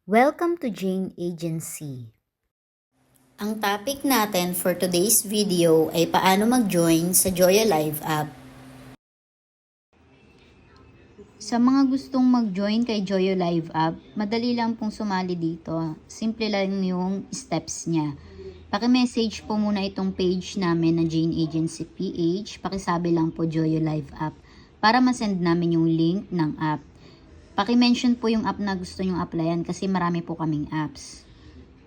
Welcome to Jane Agency. Ang topic natin for today's video ay paano mag-join sa Joyo Live app. Sa mga gustong mag-join kay Joyo Live app, madali lang pong sumali dito. Simple lang yung steps niya. Paki-message po muna itong page namin na Jane Agency PH. Pakisabi lang po Joyo Live app para masend namin yung link ng app. Paki-mention po yung app na gusto nyong applyan kasi marami po kaming apps.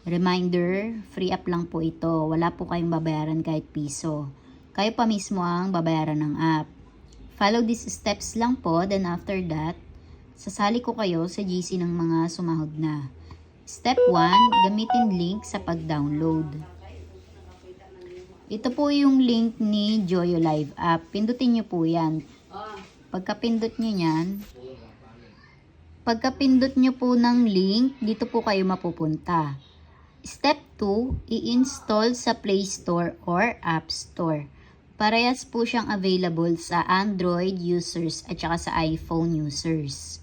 Reminder, free app lang po ito. Wala po kayong babayaran kahit piso. Kayo pa mismo ang babayaran ng app. Follow these steps lang po, then after that, sasali ko kayo sa GC ng mga sumahod na. Step 1, gamitin link sa pag-download. Ito po yung link ni Joyo Live app. Pindutin nyo po yan. Pagkapindot nyo po ng link, dito po kayo mapupunta. Step 2, i-install sa Play Store or App Store. Parehas po siyang available sa Android users at saka sa iPhone users.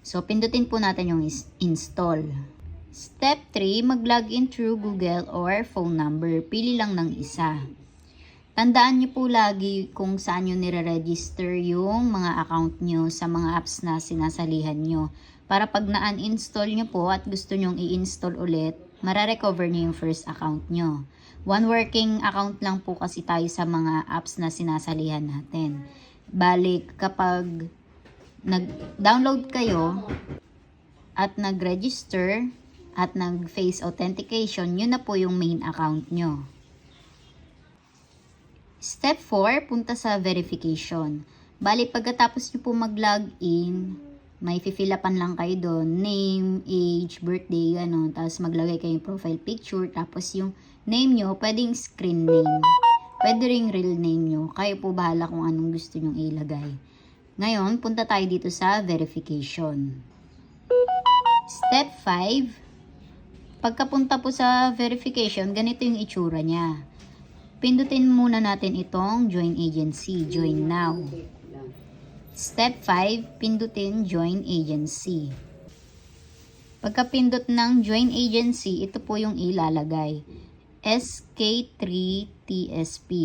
So, pindutin po natin yung install. Step 3, mag-login through Google or phone number. Pili lang ng isa. Tandaan nyo po lagi kung saan nyo nire-register yung mga account nyo sa mga apps na sinasalihan nyo. Para pag na-uninstall nyo po at gusto nyong i-install ulit, mararecover nyo yung first account nyo. One working account lang po kasi tayo sa mga apps na sinasalihan natin. Balik, kapag nag-download kayo at nag-register at nag-face authentication, yun na po yung main account nyo. Step 4, punta sa verification. Bali, pagkatapos nyo po mag-login, may fill-upan lang kayo doon. Name, age, birthday, gano'n. Tapos maglagay kayo yung profile picture. Tapos yung name nyo, pwedeng screen name. Pwede ring real name nyo. Kayo po bahala kung anong gusto nyong ilagay. Ngayon, punta tayo dito sa verification. Step 5, pagkapunta po sa verification, ganito yung itsura niya. Pindutin muna natin itong Join Agency, Join Now. Step 5, pindutin Join Agency. Pagkapindot ng Join Agency, ito po yung ilalagay. SK3TSP.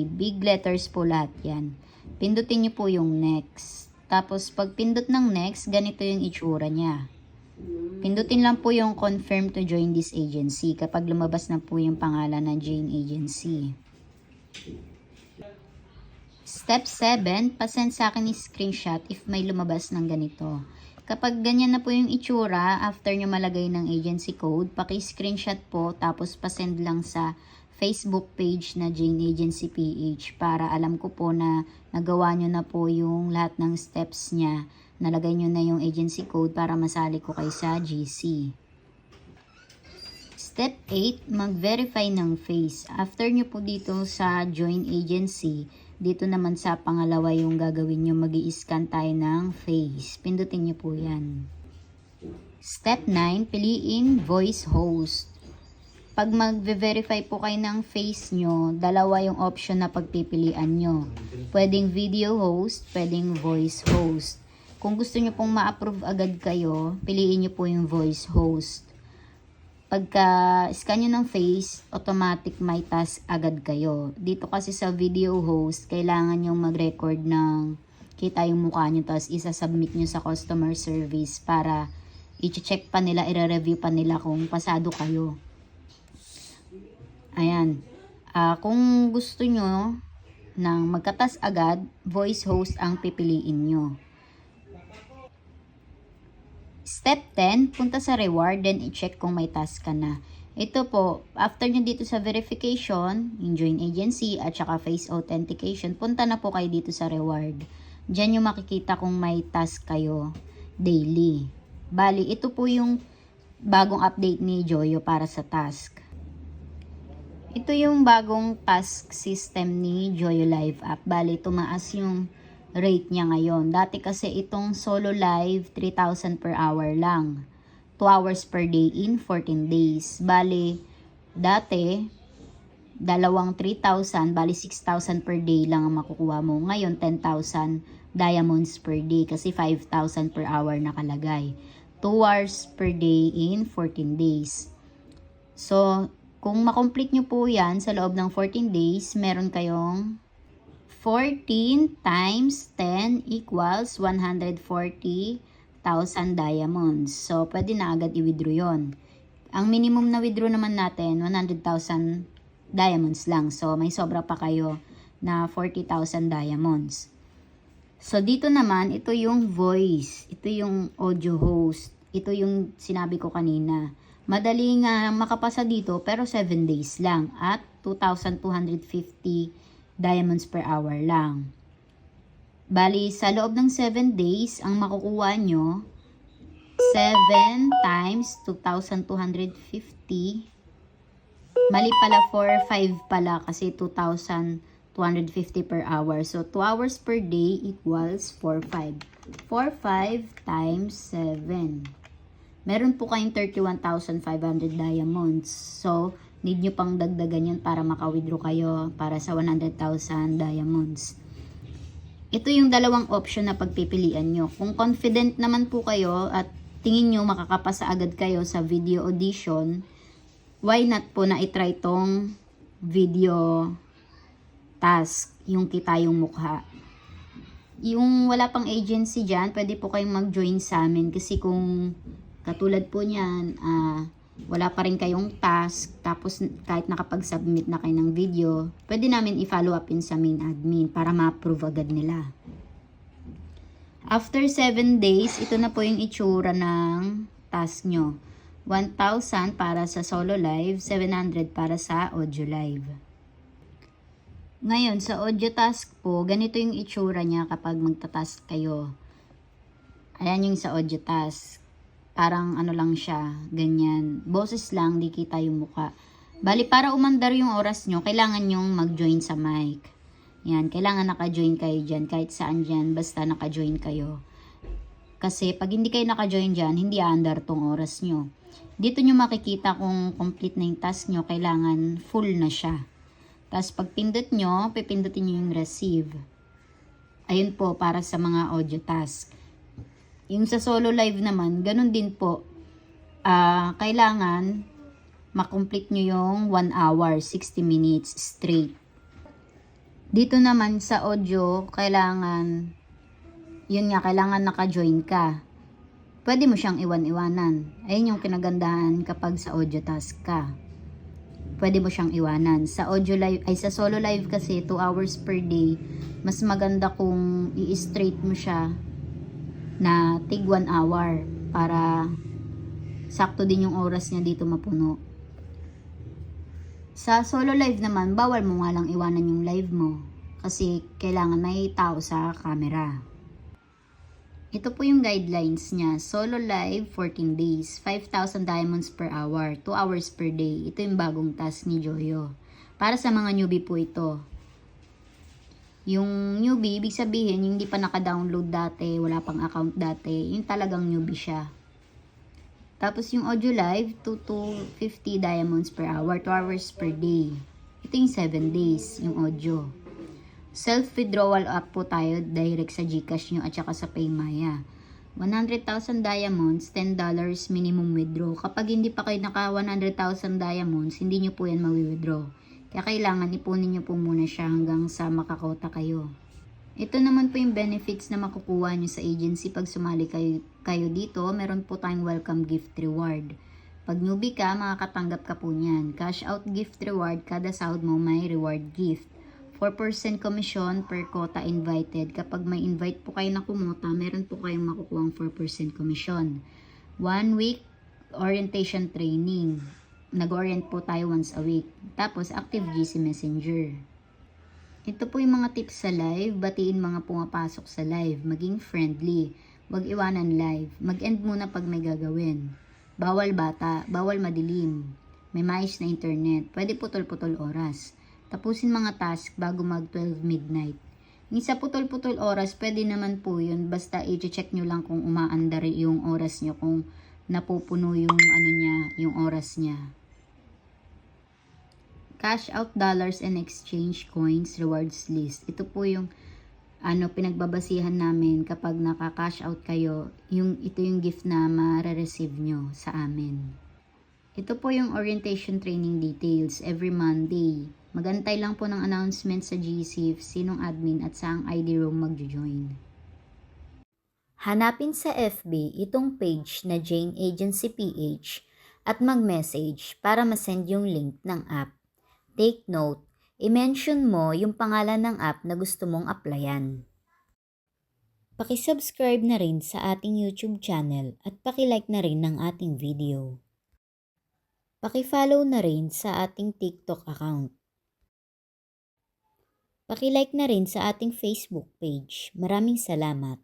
Big letters po lahat yan. Pindutin nyo po yung Next. Tapos pag pindot ng Next, ganito yung itsura niya. Pindutin lang po yung Confirm to join this agency kapag lumabas na po yung pangalan ng Jane Agency. Step 7, pasend sa akin ni screenshot if may lumabas ng ganito. Kapag ganyan na po yung itsura, after nyo malagay ng agency code, paki-screenshot po tapos pasend lang sa Facebook page na Jane Agency PH para alam ko po na nagawa nyo na po yung lahat ng steps niya. Nalagay nyo na yung agency code para masali ko kayo sa GC. Step 8, mag-verify ng face. After nyo po dito sa Join Agency, dito naman sa pangalawa yung gagawin nyo, mag-i-scan tayo ng face. Pindutin nyo po yan. Step 9, piliin voice host. Pag mag-verify po kayo ng face nyo, dalawa yung option na pagpipilian nyo. Pwedeng video host, pwedeng voice host. Kung gusto nyo pong ma-approve agad kayo, piliin nyo po yung voice host. Pagka-scan nyo ng face, automatic may task agad kayo. Dito kasi sa video host, kailangan nyo mag-record ng kita yung mukha nyo, tapos isa-submit nyo sa customer service para i-check pa nila, i-review pa nila kung pasado kayo. Ayan. Kung gusto nyo ng magka-task agad, voice host ang pipiliin nyo. Step 10, punta sa reward, then i-check kung may task ka na. Ito po, after nyo dito sa verification, yung join agency, at saka face authentication, punta na po kayo dito sa reward. Diyan nyo makikita kung may task kayo daily. Bali, ito po yung bagong update ni Joyo para sa task. Ito yung bagong task system ni Joyo Live app. Bali, tumaas yung rate niya ngayon. Dati kasi itong solo live, 3,000 per hour lang. 2 hours per day in 14 days. Bali, dati, dalawang 3,000, bali 6,000 per day lang ang makukuha mo. Ngayon, 10,000 diamonds per day kasi 5,000 per hour nakalagay. 2 hours per day in 14 days. So, kung makomplete nyo po yan sa loob ng 14 days, meron kayong 14 times 10 equals 140,000 diamonds. So, pwede na agad i-withdraw yon. Ang minimum na withdraw naman natin, 100,000 diamonds lang. So, may sobra pa kayo na 40,000 diamonds. So, dito naman, ito yung voice. Ito yung audio host. Ito yung sinabi ko kanina. Madaling makapasa dito, pero 7 days lang. At 2,250 diamonds per hour lang. Bali, sa loob ng 7 days, ang makukuha nyo, 7 times 2,250. Mali pala, 4,500 pala kasi 2,250 per hour. So, 2 hours per day equals 4,500. 4,500 times 7. Meron po kayong 31,500 diamonds. So, need nyo pang dagdagan yan para maka-withdraw kayo para sa 100,000 diamonds. Ito yung dalawang option na pagpipilian nyo. Kung confident naman po kayo at tingin nyo makakapasa agad kayo sa video audition, why not po na itry tong video task, yung kita yung mukha. Yung wala pang agency dyan, pwede po kayong mag-join sa amin kasi kung katulad po niyan, wala pa rin kayong task, tapos kahit nakapag-submit na kayo ng video, pwede namin i-follow up in sa main admin para ma-approve agad nila. After 7 days, ito na po yung itsura ng task nyo. 1,000 para sa solo live, 700 para sa audio live. Ngayon, sa audio task po, ganito yung itsura niya kapag magta-task kayo. Ayan yung sa audio task. Parang ano lang siya, ganyan. Boses lang, di kita yung mukha. Bali, para umandar yung oras nyo, kailangan nyong mag-join sa mic. Yan, kailangan naka-join kayo dyan, kahit saan dyan, basta naka-join kayo. Kasi pag hindi kayo naka-join dyan, hindi aandar tong oras nyo. Dito nyo makikita kung complete na yung task nyo, kailangan full na siya. Tapos pag pindot nyo, pipindutin nyo yung receive. Ayun po, para sa mga audio task. Yung sa solo live naman, ganun din po. Kailangan makomplete nyo yung 1 hour, 60 minutes straight. Dito naman sa audio, kailangan, yun nga, kailangan naka-join ka. Pwede mo siyang iwan-iwanan. Ayun yung kinagandahan kapag sa audio task ka. Pwede mo siyang iwanan. Sa audio live, ay sa solo live kasi 2 hours per day, mas maganda kung i-straight mo siya na tig 1 hour para sakto din yung oras niya dito mapuno. Sa solo live naman, bawal mo nga lang iwanan yung live mo kasi kailangan may tao sa camera. Ito po yung guidelines niya. Solo live, 14 days, 5,000 diamonds per hour, 2 hours per day. Ito yung bagong task ni Joyo. Para sa mga newbie po ito. Yung newbie, ibig sabihin, yung hindi pa naka-download dati, wala pang account dati, yung talagang newbie siya. Tapos yung audio live, 2 to 50 diamonds per hour, 2 hours per day. Ito yung 7 days, yung audio. Self-withdrawal up po tayo direct sa GCash nyo at saka sa Paymaya. 100,000 diamonds, $10 minimum withdraw. Kapag hindi pa kayo naka 100,000 diamonds, hindi nyo po yan mawi-withdraw. Kaya kailangan ipunin nyo po muna siya hanggang sa makakota kayo. Ito naman po yung benefits na makukuha nyo sa agency pag sumali kayo dito. Meron po tayong welcome gift reward. Pag newbie ka, makakatanggap ka po niyan. Cash out gift reward, kada sahod mo may reward gift. 4% commission per quota invited. Kapag may invite po kayo na kumota, meron po kayong makukuha 4% commission. 1 week orientation training. Nag-orient po tayo once a week. Tapos, active GC Messenger. Ito po yung mga tips sa live. Batiin mga pumapasok sa live. Maging friendly. Huwag iwanan live. Mag-end muna pag may gagawin. Bawal bata. Bawal madilim. May maayos na internet. Pwede putol-putol oras. Tapusin mga task bago mag 12 midnight. Yung sa putol-putol oras, pwede naman po yun. Basta i-check nyo lang kung umaandar yung oras nyo. Kung napupuno yung yung oras niya. Cash out dollars and exchange coins rewards list. Ito po yung pinagbabasihan namin kapag naka-cash out kayo, ito yung gift na ma-receive nyo sa amin. Ito po yung orientation training details every Monday. Magantay lang po ng announcement sa GC sinong admin at saang ID room magjo-join. Hanapin sa FB itong page na Jane Agency PH at mag-message para masend yung link ng app. Take note, i-mention mo yung pangalan ng app na gusto mong applyan. Paki-subscribe na rin sa ating YouTube channel at paki-like na rin ng ating video. Paki-follow na rin sa ating TikTok account. Paki-like na rin sa ating Facebook page. Maraming salamat.